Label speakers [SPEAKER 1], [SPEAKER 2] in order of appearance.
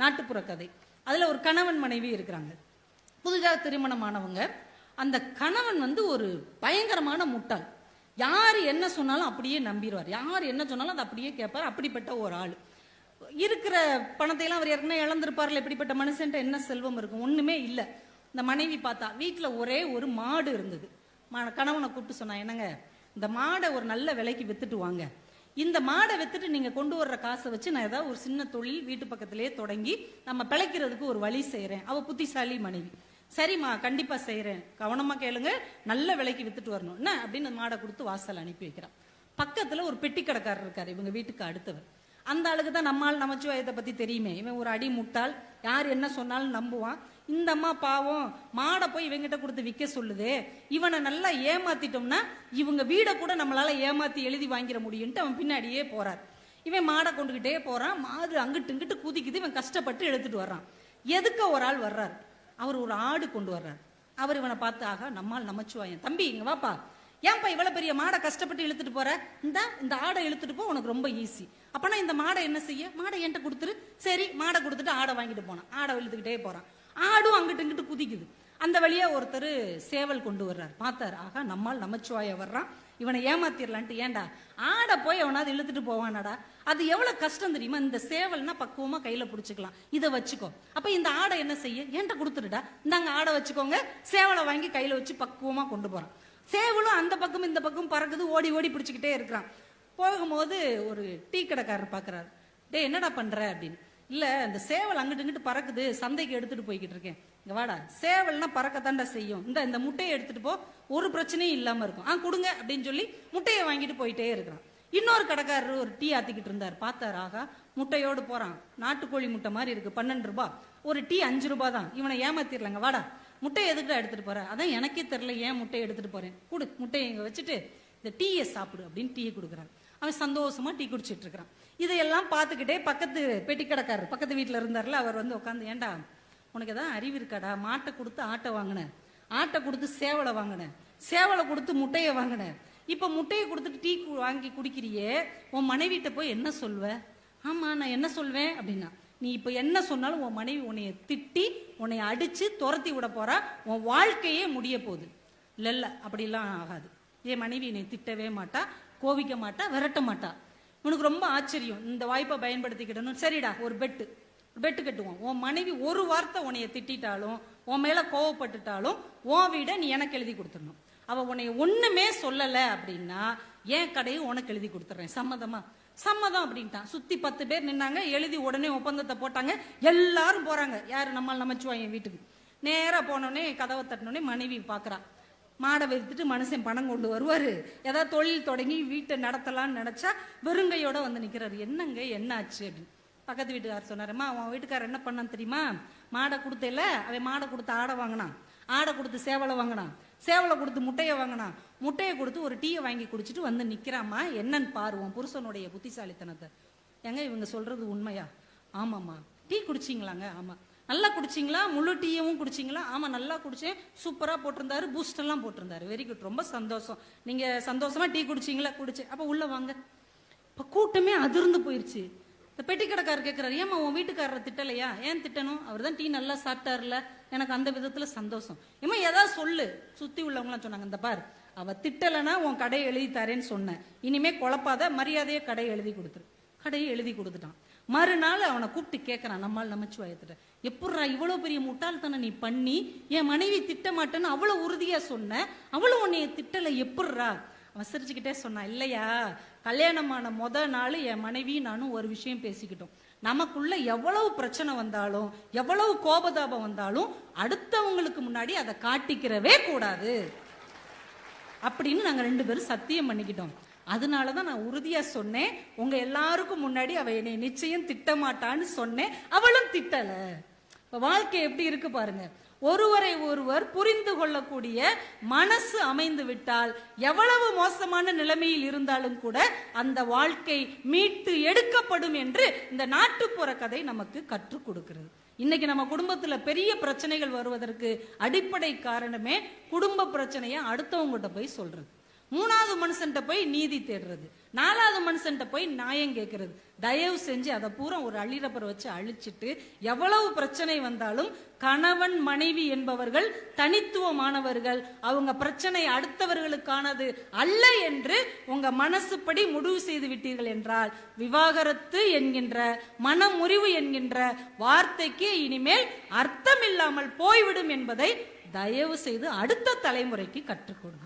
[SPEAKER 1] நாட்டுப்புற கதை. அதுல ஒரு கணவன் மனைவி இருக்கிறாங்க. புதிதாக திருமணமானவங்க. அந்த கணவன் ஒரு பயங்கரமான முட்டாள். யார் என்ன சொன்னாலும் அப்படியே நம்பிடுவார். யார் என்ன சொன்னாலும் அதை அப்படியே கேட்பார். அப்படிப்பட்ட ஒரு ஆள். இருக்கிற பணத்தை எல்லாம் அவர் ஏற்கனவே இழந்திருப்பார்ல. எப்படிப்பட்ட மனுஷன்ட்ட என்ன செல்வம் இருக்கும்? ஒண்ணுமே இல்லை. இந்த மனைவி பார்த்தா வீட்டுல ஒரே ஒரு மாடு இருந்தது. கணவனை கூப்பிட்டு சொன்னா, என்னங்க இந்த மாடை ஒரு நல்ல விலைக்கு வித்துட்டு வாங்க. இந்த மாடை வித்துட்டு நீங்க கொண்டு வர்ற காசை வச்சு நான் ஏதாவது ஒரு சின்ன தொழில் வீட்டு பக்கத்திலேயே தொடங்கி நம்ம பிழைக்கிறதுக்கு ஒரு வழி செய்யறேன். அவ புத்திசாலி மனைவி. சரிம்மா, கண்டிப்பா செய்யறேன், கவனமா கேளுங்க, நல்ல விலைக்கு வித்துட்டு வரணும் என்ன அப்படின்னு மாடை கொடுத்து வாசல் அனுப்பி வைக்கிறான். பக்கத்துல ஒரு பெட்டி கடைக்காரர் இருக்காரு, இவங்க வீட்டுக்கு அடுத்தவர். அந்த ஆளுக்கு தான் நம்மால் நமச்சிவாயத்தை பத்தி தெரியுமே. இவன் ஒரு அடி முட்டாள், யார் என்ன சொன்னாலும் நம்புவான். இந்த அம்மா பாவம் மாடை போய் இவங்கிட்ட கொடுத்து விற்க சொல்லுதே, இவனை நல்லா ஏமாத்திட்டோம்னா இவங்க வீடை கூட நம்மளால ஏமாத்தி எழுதி வாங்கிட முடியும்ட்டு அவன் பின்னாடியே போறார். இவன் மாடை கொண்டுகிட்டே போறான். மாடு அங்கிட்டு இங்கிட்டு குதிக்குது. இவன் கஷ்டப்பட்டு எடுத்துட்டு வர்றான். எதுக்க ஒரு ஆள் வர்றார். அவர் ஒரு ஆடு கொண்டு வர்றார். அவர் இவனை பார்த்து, ஆகா நம்மால் நமச்சிவாயன், தம்பி இங்க வாப்பா, ஏன்பா இவ்வளவு பெரிய மாடை கஷ்டப்பட்டு இழுத்துட்டு போற? இந்த ஆடை இழுத்துட்டு போ, உனக்கு ரொம்ப ஈஸி. அப்பனா இந்த மாடை என்ன செய்ய? மாடை என்கிட்ட கொடுத்துரு. சரி, மாடை கொடுத்துட்டு ஆடை வாங்கிட்டு போனான். ஆடை இழுத்துக்கிட்டே போறான். ஆடும் அங்கிட்டு இங்கிட்டு குதிக்குது. அந்த வழியா ஒருத்தர் சேவல் கொண்டு வர்றார். பார்த்தார், ஆகா நம்மால் நமச்சிவாய வர்றான், இவனை ஏமாத்திரலான்ட்டு. ஏண்டா ஆடை போய் அவனாவது இழுத்துட்டு போவானாடா? அது எவ்வளவு கஷ்டம் தெரியுமா? இந்த சேவல்னா பக்குவமா கையில புடிச்சுக்கலாம், இதை வச்சுக்கோ. அப்ப இந்த ஆடை என்ன செய்ய? என்கிட்ட கொடுத்துருடா, இந்தாங்க ஆடை வச்சுக்கோங்க. சேவலை வாங்கி கையில வச்சு பக்குவமா கொண்டு போறான். சேவலும் அந்த பக்கம் இந்த பக்கம் பறக்குது, ஓடி ஓடி பிடிச்சிக்கிட்டே இருக்கிறான். போகும்போது ஒரு டீ கடைக்காரர் பாக்குறாரு. டே என்னடா பண்ற அப்படின்னு. இல்ல, இந்த சேவல் அங்கிட்டு இங்கிட்டு பறக்குது, சந்தைக்கு எடுத்துட்டு போய்கிட்டு இருக்கேன். இங்க வாடா, சேவல்னா பறக்கத்தாண்டா செய்யும், இந்த முட்டையை எடுத்துட்டு போ, ஒரு பிரச்சனையும் இல்லாம இருக்கும், கொடுங்க அப்படின்னு சொல்லி முட்டையை வாங்கிட்டு போயிட்டே இருக்கிறான். இன்னொரு கடைக்காரர் ஒரு டீ ஆத்திக்கிட்டு இருந்தார். பார்த்தார், ஆகா முட்டையோடு போறான். நாட்டுக்கோழி முட்டை மாதிரி இருக்கு, 12 ரூபாய். ஒரு டீ 5 ரூபாய் தான். இவனை ஏமாத்திரலாங்க, வாடா முட்டையை எதுக்கிட்ட எடுத்துட்டு போற? அதான் எனக்கே தெரியல ஏன் முட்டையை எடுத்துட்டு போறேன், கொடு முட்டையை இங்க வச்சுட்டு இந்த டீயை சாப்பிடு அப்படின்னு டீயை கொடுக்குறான். அவன் சந்தோஷமா டீ குடிச்சிட்டு இருக்கிறான். இதையெல்லாம் பார்த்துக்கிட்டே பக்கத்து பெட்டி கடைக்காரர் பக்கத்து வீட்டுல இருந்தார்ல, அவர் உட்காந்து, ஏண்டா உனக்கு ஏதாவது அறிவு இருக்காடா? மாட்டை கொடுத்து ஆட்டை வாங்கினேன், ஆட்டை கொடுத்து சேவலை வாங்கினேன், சேவலை கொடுத்து முட்டையை வாங்கினேன், இப்ப முட்டையை கொடுத்துட்டு டீ வாங்கி குடிக்கிறியே, உன் மனைவிட்ட போய் என்ன சொல்வ? ஆமா நான் என்ன சொல்வேன் அப்படின்னா, நீ இப்ப என்ன சொன்னாலும் உன் மனைவி உன்னைய திட்டி உன்னை அடிச்சு துரத்தி விட போறா, உன் வாழ்க்கையே முடிய போகுது. இல்ல அப்படிலாம் ஆகாது, என் மனைவி என்னை திட்டவே மாட்டா, கோவிக்க மாட்டா, விரட்ட மாட்டா. உனக்கு ரொம்ப ஆச்சரியம், இந்த வாய்ப்பை பயன்படுத்திக்கிட்டணும். சரிடா, ஒரு பெட்டு கட்டுவோம். உன் மனைவி ஒரு வார்த்தை உன்னைய திட்டாலும் உன் மேல கோவப்பட்டுட்டாலும் உன் வீடை நீ எனக்கு எழுதி கொடுத்துடணும். அவ உன்னைய ஒண்ணுமே சொல்லல அப்படின்னா என் கடையை உனக்கு எழுதி கொடுத்துறேன், சம்மதமா? சம்மதம் அப்படின்ட்டான். சுத்தி 10 பேர் நின்னாங்க. எழுதி உடனே ஒப்பந்தத்தை போட்டாங்க. எல்லாரும் போறாங்க. யாரு? நம்மால் நமச்சிவாயன் வீட்டுக்கு. நேரா போனோடனே கதவை தட்டினோடனே மனைவி பாக்குறா. மாடை வைத்துட்டு மனுஷன் பணம் கொண்டு வருவாரு, ஏதாவது தொழில் தொடங்கி வீட்டை நடத்தலாம்னு நினைச்சா வெறுங்கையோட வந்து நிக்கிறாரு. என்னங்க என்ன ஆச்சு அப்படின்னு பக்கத்து வீட்டுக்காரர் சொன்னாருமா, அவன் வீட்டுக்காரர் என்ன பண்ணான்னு தெரியுமா? மாடை கொடுத்தேல, அவன் மாடை கொடுத்து ஆடை வாங்கினான், ஆடை கொடுத்து சேவலை வாங்கினான், சேவலை கொடுத்து முட்டையை வாங்கினான், முட்டையை கொடுத்து ஒரு டீயை வாங்கி குடிச்சிட்டு வந்து நிக்கிறாமா. என்னன்னு பாருவோம் புருஷனுடைய புத்திசாலித்தனத்தை. ஏங்க இவங்க சொல்றது உண்மையா? ஆமாம்மா. டீ குடிச்சிங்களாங்க? ஆமா. நல்லா குடிச்சிங்களா? முழு டீயும் குடிச்சிங்களா? ஆமா நல்லா குடிச்சேன், சூப்பரா போட்டிருந்தாரு, பூஸ்ட் எல்லாம் போட்டிருந்தாரு. வெரி குட், ரொம்ப சந்தோஷம். நீங்க சந்தோஷமா டீ குடிச்சிங்களா? குடிச்சேன். அப்ப உள்ள வாங்க. இப்ப கூட்டமே அதிர்ந்து போயிருச்சு. இந்த பெட்டி கடைக்காரர் கேட்கிறாரு, ஏமா உன் வீட்டுக்காரரை திட்டலையா? ஏன் திட்டணும்? அவர் தான் டீ நல்லா சாப்பிட்டாருல, எனக்கு அந்த விதத்துல சந்தோஷம். ஏமா ஏதாவது சொல்லு. சுத்தி உள்ளவங்களாம் சொன்னாங்க, இந்த பார் அவ திட்டலைன்னா உன் கடையை எழுதி தரேன்னு சொன்னேன், இனிமே குழப்பாத, மரியாதையே கடையை எழுதி கொடுத்துரு. கடையை எழுதி கொடுத்துட்டான். மறுநாள் அவனை கூப்பிட்டு கேட்கறான், நம்மால் நமச்சிவாயத்துல, எப்படா இவ்வளவு பெரிய முட்டாள்தனை நீ பண்ணி என் மனைவி திட்ட மாட்டேன்னு அவ்வளவு உறுதியா சொன்ன, அவ்வளவு உன்னைய திட்டல, எப்படா? அவன் சிரிச்சுக்கிட்டே சொன்னான், இல்லையா கல்யாணமான நாள் என் மனைவி நானும் ஒரு விஷயம் பேசிக்கிட்டோம். நமக்குள்ள எவ்வளவு பிரச்சனை வந்தாலும் எவ்வளவு கோபதாபம் வந்தாலும் அடுத்தவங்களுக்கு முன்னாடி அதை காட்டிக்கிறவே கூடாது அப்படின்னு நாங்க 2 பேரும் சத்தியம் பண்ணிக்கிட்டோம். அதனாலதான் நான் உறுதியா சொன்னேன், உங்க எல்லாருக்கும் முன்னாடி அவ என்னை நிச்சயம் திட்டமாட்டான்னு சொன்னேன், அவளும் திட்டல. இப்ப வாழ்க்கை எப்படி இருக்கு பாருங்க. ஒருவரை ஒருவர் புரிந்து கொள்ளக்கூடிய மனசு அமைந்து விட்டால் எவ்வளவு மோசமான நிலைமையில் இருந்தாலும் கூட அந்த வாழ்க்கை மீட்டு எடுக்கப்படும் என்று இந்த நாட்டுப்புற கதை நமக்கு கற்றுக் கொடுக்கிறது. இன்னைக்கு நம்ம குடும்பத்துல பெரிய பிரச்சனைகள் வருவதற்கு அடிப்படை காரணமே குடும்ப பிரச்சனைய அடுத்தவங்ககிட்ட போய் சொல்றது. மூணாவது மனுஷன்ட்ட போய் நீதி தேடுறது, நாலாவது மனுஷன்ட்ட போய் நியாயம் கேட்கறது. தயவு செஞ்சு அதை பூரா ஒரு அள்ளிரப்பரை வச்சு அழிச்சிட்டு, எவ்வளவு பிரச்சனை வந்தாலும் கணவன் மனைவி என்பவர்கள் தனித்துவமானவர்கள், அவங்க பிரச்சனை அடுத்தவர்களுக்கானது அல்ல என்று உங்க மனசுப்படி முடிவு செய்து விட்டீர்கள் என்றால், விவாகரத்து என்கின்ற மனமுறிவு என்கின்ற வார்த்தைக்கு இனிமேல் அர்த்தம் இல்லாமல் போய்விடும் என்பதை தயவு செய்து அடுத்த தலைமுறைக்கு கற்றுக் கொடுங்க.